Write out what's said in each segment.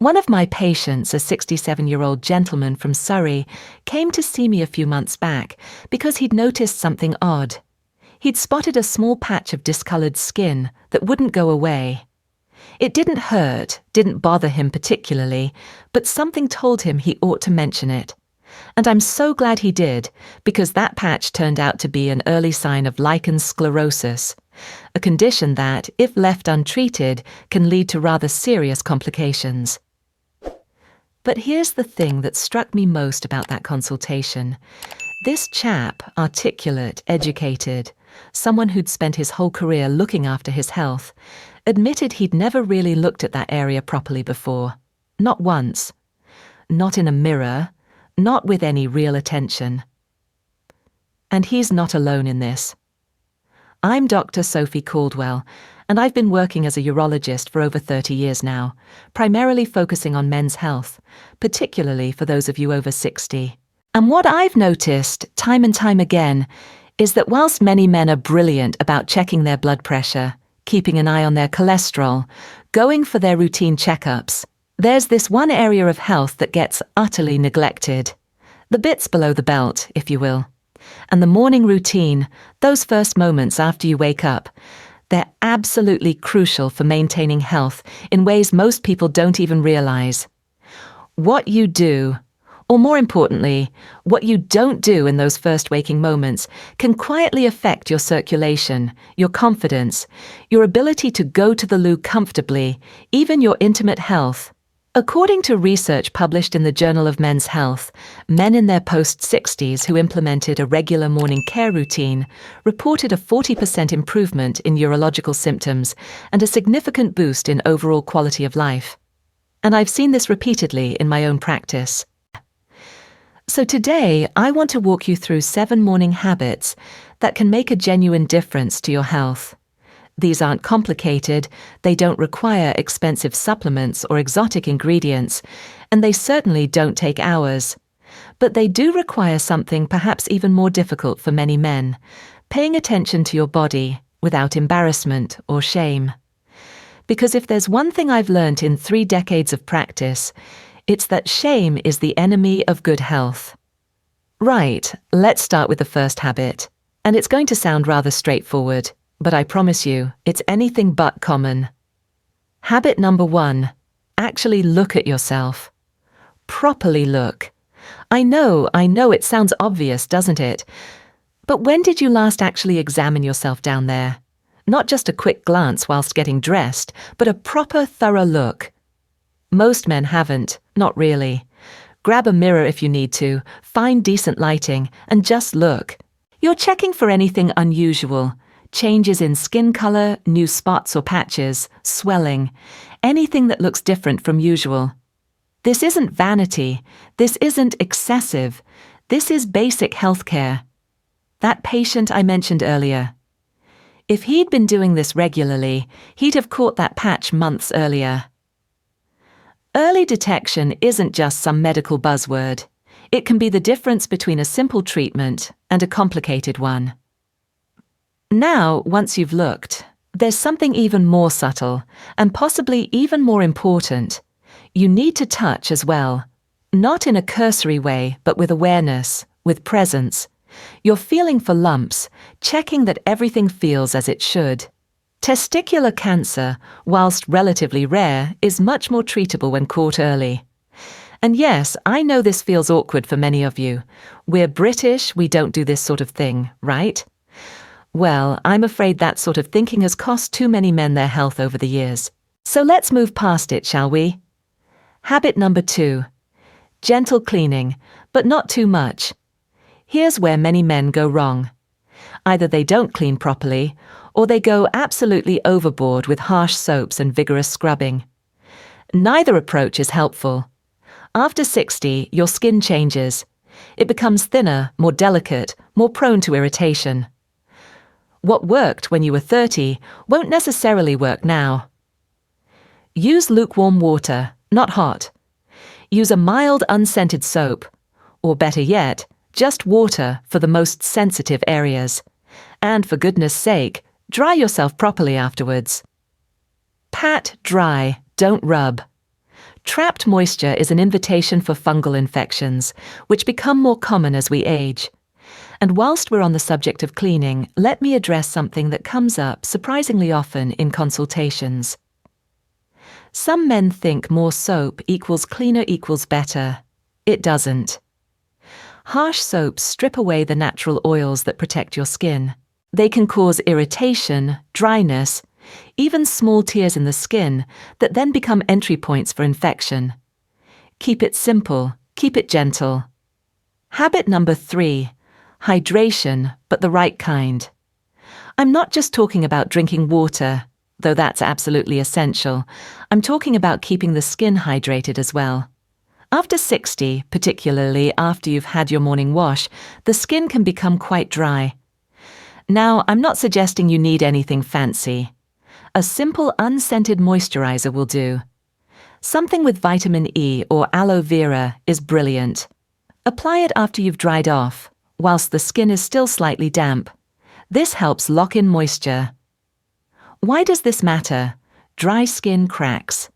One of my patients, a 67-year-old gentleman from Surrey, came to see me a few months back because he'd noticed something odd. He'd spotted a small patch of discolored skin that wouldn't go away. It didn't hurt, didn't bother him particularly, but something told him he ought to mention it. And I'm so glad he did, because that patch turned out to be an early sign of lichen sclerosus, a condition that, if left untreated, can lead to rather serious complications. But here's the thing that struck me most about that consultation. This chap, articulate, educated, someone who'd spent his whole career looking after his health, admitted he'd never really looked at that area properly before. Not once. Not in a mirror. Not with any real attention. And he's not alone in this. I'm Dr. Sophie Caldwell, and I've been working as a urologist for over 30 years now, primarily focusing on men's health, particularly for those of you over 60. And what I've noticed, time and time again, is that whilst many men are brilliant about checking their blood pressure, keeping an eye on their cholesterol, going for their routine checkups, there's this one area of health that gets utterly neglected. The bits below the belt, if you will. And the morning routine, those first moments after you wake up, they're absolutely crucial for maintaining health in ways most people don't even realize. What you do, or more importantly, what you don't do in those first waking moments, can quietly affect your circulation, your confidence, your ability to go to the loo comfortably, even your intimate health. According to research published in the Journal of Men's Health, men in their post-60s who implemented a regular morning care routine reported a 40% improvement in urological symptoms and a significant boost in overall quality of life. And I've seen this repeatedly in my own practice. So today, I want to walk you through 7 morning habits that can make a genuine difference to your health. These aren't complicated, they don't require expensive supplements or exotic ingredients, and they certainly don't take hours. But they do require something perhaps even more difficult for many men, paying attention to your body without embarrassment or shame. Because if there's one thing I've learned in 3 decades of practice, it's that shame is the enemy of good health. Right, let's start with the first habit. And it's going to sound rather straightforward, but I promise you, it's anything but common. Habit number 1, actually look at yourself. Properly look. I know it sounds obvious, doesn't it? But when did you last actually examine yourself down there? Not just a quick glance whilst getting dressed, but a proper, thorough look. Most men haven't, not really. Grab a mirror if you need to, find decent lighting, and just look. You're checking for anything unusual. Changes in skin color, new spots or patches, swelling, anything that looks different from usual. This isn't vanity. This isn't excessive. This is basic healthcare. That patient I mentioned earlier. If he'd been doing this regularly, he'd have caught that patch months earlier. Early detection isn't just some medical buzzword. It can be the difference between a simple treatment and a complicated one. Now, once you've looked, there's something even more subtle, and possibly even more important. You need to touch as well. Not in a cursory way, but with awareness, with presence. You're feeling for lumps, checking that everything feels as it should. Testicular cancer, whilst relatively rare, is much more treatable when caught early. And yes, I know this feels awkward for many of you. We're British, we don't do this sort of thing, right? Well, I'm afraid that sort of thinking has cost too many men their health over the years. So let's move past it, shall we? Habit number 2. Gentle cleaning, but not too much. Here's where many men go wrong. Either they don't clean properly, or they go absolutely overboard with harsh soaps and vigorous scrubbing. Neither approach is helpful. After 60, your skin changes. It becomes thinner, more delicate, more prone to irritation. What worked when you were 30 won't necessarily work now. Use lukewarm water, not hot. Use a mild, unscented soap, or better yet, just water for the most sensitive areas. And for goodness sake, dry yourself properly afterwards. Pat dry, don't rub. Trapped moisture is an invitation for fungal infections, which become more common as we age. And whilst we're on the subject of cleaning, let me address something that comes up surprisingly often in consultations. Some men think more soap equals cleaner equals better. It doesn't. Harsh soaps strip away the natural oils that protect your skin. They can cause irritation, dryness, even small tears in the skin that then become entry points for infection. Keep it simple, keep it gentle. Habit number 3, hydration, but the right kind. I'm not just talking about drinking water, though that's absolutely essential. I'm talking about keeping the skin hydrated as well. After 60, particularly after you've had your morning wash, the skin can become quite dry. Now, I'm not suggesting you need anything fancy. A simple unscented moisturizer will do. Something with vitamin E or aloe vera is brilliant. Apply it after you've dried off, whilst the skin is still slightly damp. This helps lock in moisture. Why does this matter? Dry skin cracks.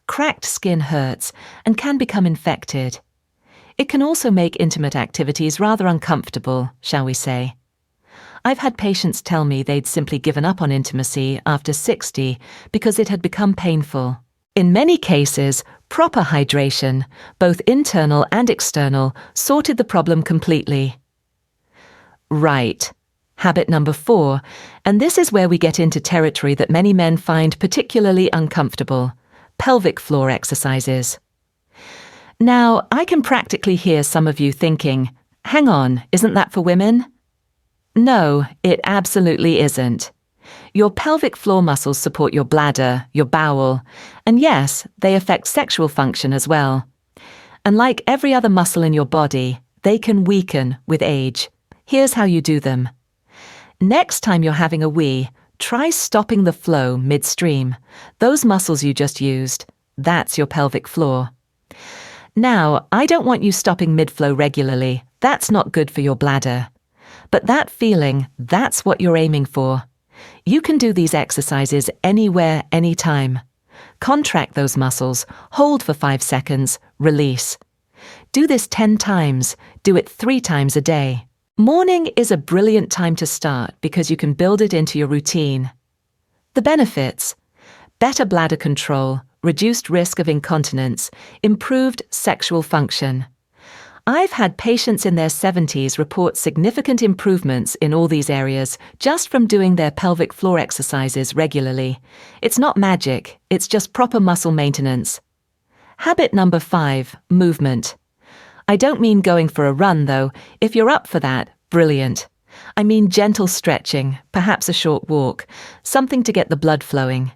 Cracked skin hurts and can become infected. It can also make intimate activities rather uncomfortable, shall we say. I've had patients tell me they'd simply given up on intimacy after 60 because it had become painful. In many cases, proper hydration, both internal and external, sorted the problem completely. Right. Habit number 4, and this is where we get into territory that many men find particularly uncomfortable: pelvic floor exercises. Now, I can practically hear some of you thinking, hang on, isn't that for women? No, it absolutely isn't. Your pelvic floor muscles support your bladder, your bowel, and yes, they affect sexual function as well. And like every other muscle in your body, they can weaken with age. Here's how you do them. Next time you're having a wee, try stopping the flow midstream. Those muscles you just used, that's your pelvic floor. Now, I don't want you stopping mid-flow regularly. That's not good for your bladder. But that feeling, that's what you're aiming for. You can do these exercises anywhere, anytime. Contract those muscles, hold for 5 seconds, release. Do this 10 times, do it 3 times a day. Morning is a brilliant time to start because you can build it into your routine. The benefits: better bladder control, reduced risk of incontinence, improved sexual function. I've had patients in their 70s report significant improvements in all these areas just from doing their pelvic floor exercises regularly. It's not magic, it's just proper muscle maintenance. Habit number 5, movement. I don't mean going for a run though. If you're up for that, brilliant. I mean gentle stretching, perhaps a short walk, something to get the blood flowing.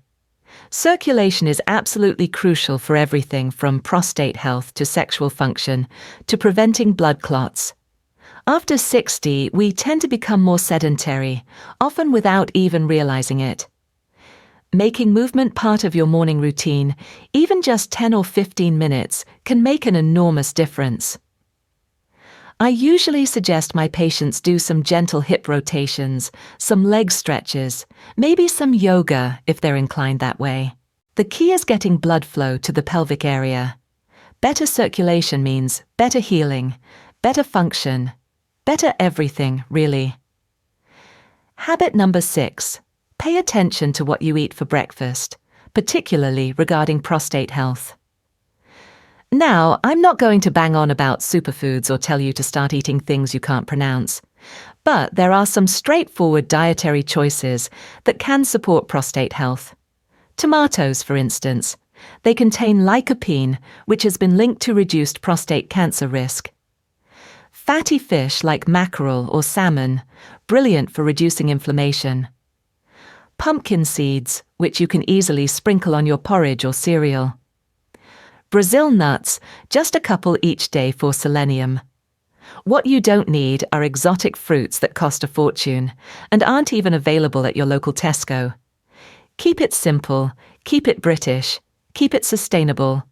Circulation is absolutely crucial for everything from prostate health to sexual function to preventing blood clots. After 60, we tend to become more sedentary, often without even realizing it. Making movement part of your morning routine, even just 10 or 15 minutes, can make an enormous difference. I usually suggest my patients do some gentle hip rotations, some leg stretches, maybe some yoga if they're inclined that way. The key is getting blood flow to the pelvic area. Better circulation means better healing, better function, better everything, really. Habit number 6. Pay attention to what you eat for breakfast, particularly regarding prostate health. Now, I'm not going to bang on about superfoods or tell you to start eating things you can't pronounce, but there are some straightforward dietary choices that can support prostate health. Tomatoes, for instance. They contain lycopene, which has been linked to reduced prostate cancer risk. Fatty fish like mackerel or salmon, brilliant for reducing inflammation. Pumpkin seeds, which you can easily sprinkle on your porridge or cereal. Brazil nuts, just a couple each day for selenium. What you don't need are exotic fruits that cost a fortune and aren't even available at your local Tesco. Keep it simple, keep it British, keep it sustainable.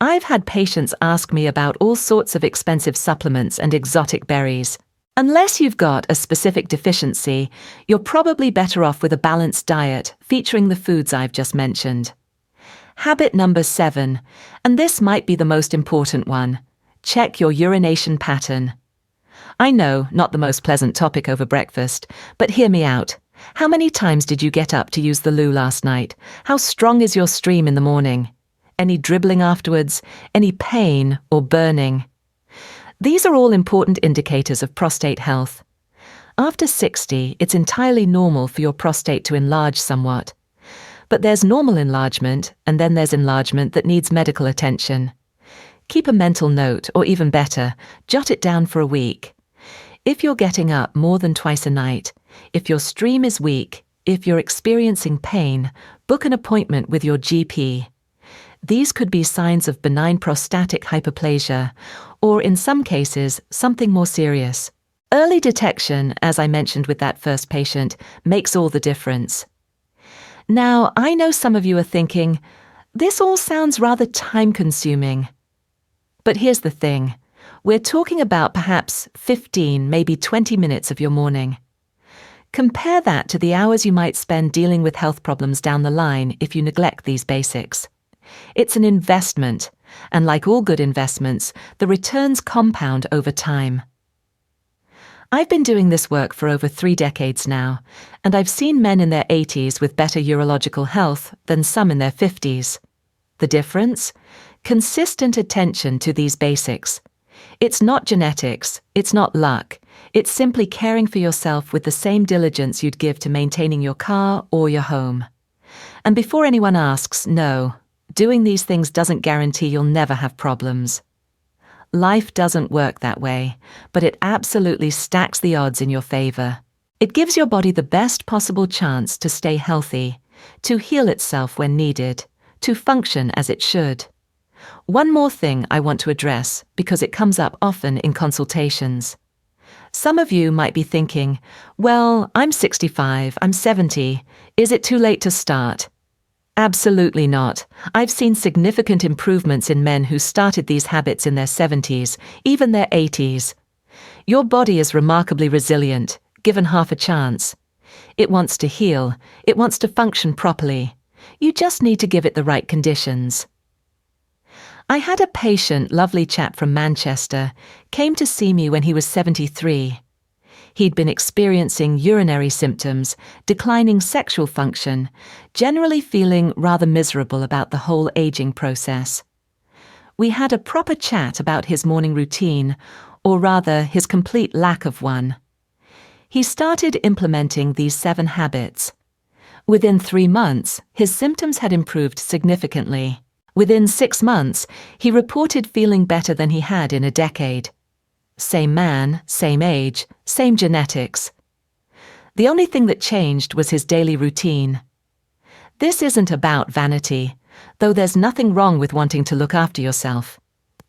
I've had patients ask me about all sorts of expensive supplements and exotic berries. Unless you've got a specific deficiency, you're probably better off with a balanced diet featuring the foods I've just mentioned. Habit number 7, and this might be the most important one. Check your urination pattern. I know, not the most pleasant topic over breakfast, but hear me out. How many times did you get up to use the loo last night? How strong is your stream in the morning? Any dribbling afterwards? Any pain or burning? These are all important indicators of prostate health. After 60, it's entirely normal for your prostate to enlarge somewhat. But there's normal enlargement, and then there's enlargement that needs medical attention. Keep a mental note, or even better, jot it down for a week. If you're getting up more than twice a night, if your stream is weak, if you're experiencing pain, book an appointment with your GP. These could be signs of benign prostatic hyperplasia, or in some cases, something more serious. Early detection, as I mentioned with that first patient, makes all the difference. Now, I know some of you are thinking, this all sounds rather time-consuming. But here's the thing. We're talking about perhaps 15, maybe 20 minutes of your morning. Compare that to the hours you might spend dealing with health problems down the line if you neglect these basics. It's an investment, and like all good investments, the returns compound over time. I've been doing this work for over 3 decades now, and I've seen men in their 80s with better urological health than some in their 50s. The difference? Consistent attention to these basics. It's not genetics, it's not luck, it's simply caring for yourself with the same diligence you'd give to maintaining your car or your home. And before anyone asks, no, doing these things doesn't guarantee you'll never have problems. Life doesn't work that way, but it absolutely stacks the odds in your favor. It gives your body the best possible chance to stay healthy, to heal itself when needed, to function as it should. One more thing I want to address because it comes up often in consultations. Some of you might be thinking, well, I'm 65, I'm 70, is it too late to start? Absolutely not. I've seen significant improvements in men who started these habits in their 70s, even their 80s. Your body is remarkably resilient, given half a chance. It wants to heal. It wants to function properly. You just need to give it the right conditions. I had a patient, lovely chap from Manchester, came to see me when he was 73. He'd been experiencing urinary symptoms, declining sexual function, generally feeling rather miserable about the whole aging process. We had a proper chat about his morning routine, or rather his complete lack of one. He started implementing these 7 habits. Within 3 months, his symptoms had improved significantly. Within 6 months, he reported feeling better than he had in a decade. Same man, same age, same genetics. The only thing that changed was his daily routine. This isn't about vanity, though there's nothing wrong with wanting to look after yourself.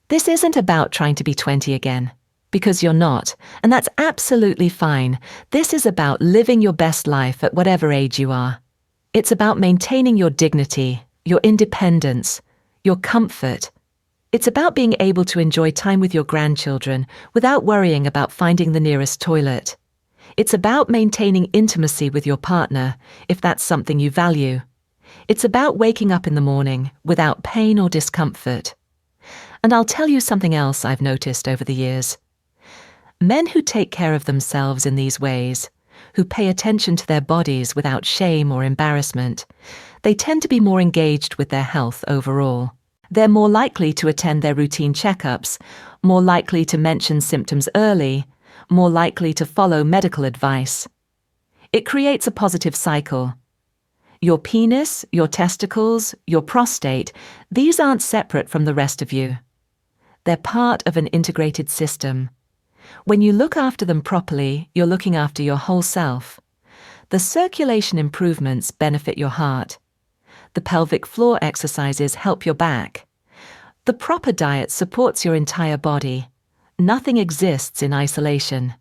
This isn't about trying to be 20 again, because you're not, and that's absolutely fine. This is about living your best life at whatever age you are. It's about maintaining your dignity, your independence, your comfort. It's about being able to enjoy time with your grandchildren without worrying about finding the nearest toilet. It's about maintaining intimacy with your partner, if that's something you value. It's about waking up in the morning without pain or discomfort. And I'll tell you something else I've noticed over the years. Men who take care of themselves in these ways, who pay attention to their bodies without shame or embarrassment, they tend to be more engaged with their health overall. They're more likely to attend their routine checkups, more likely to mention symptoms early, more likely to follow medical advice. It creates a positive cycle. Your penis, your testicles, your prostate, these aren't separate from the rest of you. They're part of an integrated system. When you look after them properly, you're looking after your whole self. The circulation improvements benefit your heart. The pelvic floor exercises help your back. The proper diet supports your entire body. Nothing exists in isolation.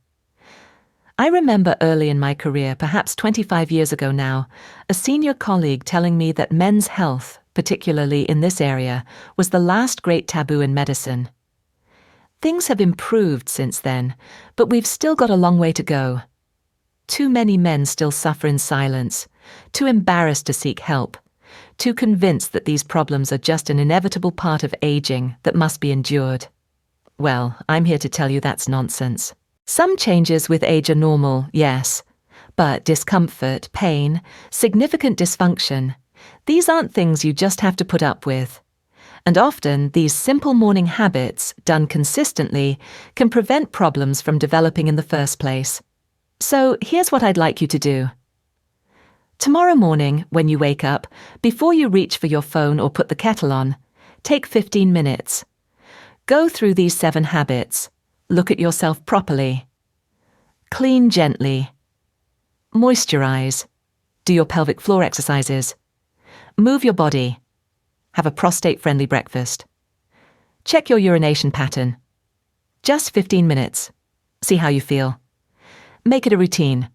I remember early in my career, perhaps 25 years ago now, a senior colleague telling me that men's health, particularly in this area, was the last great taboo in medicine. Things have improved since then, but we've still got a long way to go. Too many men still suffer in silence, too embarrassed to seek help, too convinced that these problems are just an inevitable part of aging that must be endured. Well, I'm here to tell you that's nonsense. Some changes with age are normal, yes, but discomfort, pain, significant dysfunction, these aren't things you just have to put up with. And often, these simple morning habits, done consistently, can prevent problems from developing in the first place. So here's what I'd like you to do. Tomorrow morning, when you wake up, before you reach for your phone or put the kettle on, take 15 minutes. Go through these 7 habits. Look at yourself properly. Clean gently. Moisturize. Do your pelvic floor exercises. Move your body. Have a prostate-friendly breakfast. Check your urination pattern. Just 15 minutes. See how you feel. Make it a routine.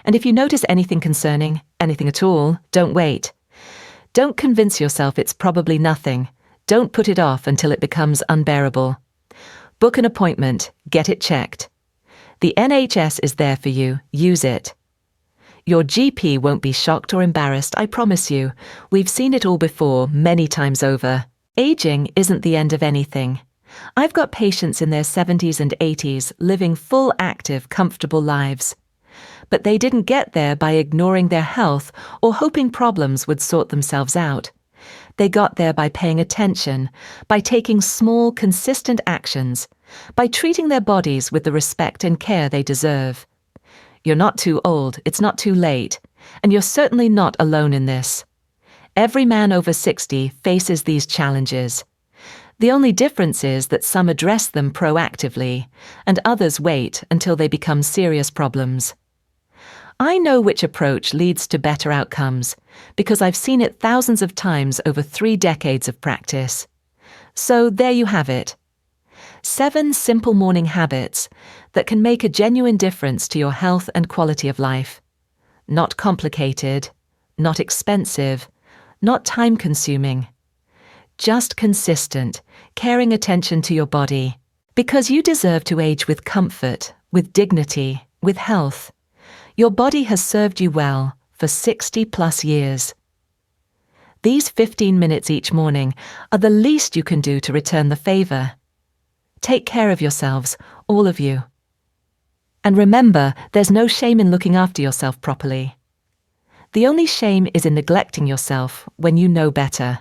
And if you notice anything concerning, anything at all, don't wait. Don't convince yourself it's probably nothing. Don't put it off until it becomes unbearable. Book an appointment. Get it checked. The NHS is there for you. Use it. Your GP won't be shocked or embarrassed, I promise you. We've seen it all before, many times over. Aging isn't the end of anything. I've got patients in their 70s and 80s living full, active, comfortable lives. But they didn't get there by ignoring their health or hoping problems would sort themselves out. They got there by paying attention, by taking small, consistent actions, by treating their bodies with the respect and care they deserve. You're not too old, it's not too late, and you're certainly not alone in this. Every man over 60 faces these challenges. The only difference is that some address them proactively, and others wait until they become serious problems. I know which approach leads to better outcomes, because I've seen it thousands of times over 3 decades of practice. So there you have it. 7 simple morning habits that can make a genuine difference to your health and quality of life. Not complicated, not expensive, not time-consuming. Just consistent, caring attention to your body. Because you deserve to age with comfort, with dignity, with health. Your body has served you well for 60+ years. These 15 minutes each morning are the least you can do to return the favor. Take care of yourselves, all of you. And remember, there's no shame in looking after yourself properly. The only shame is in neglecting yourself when you know better.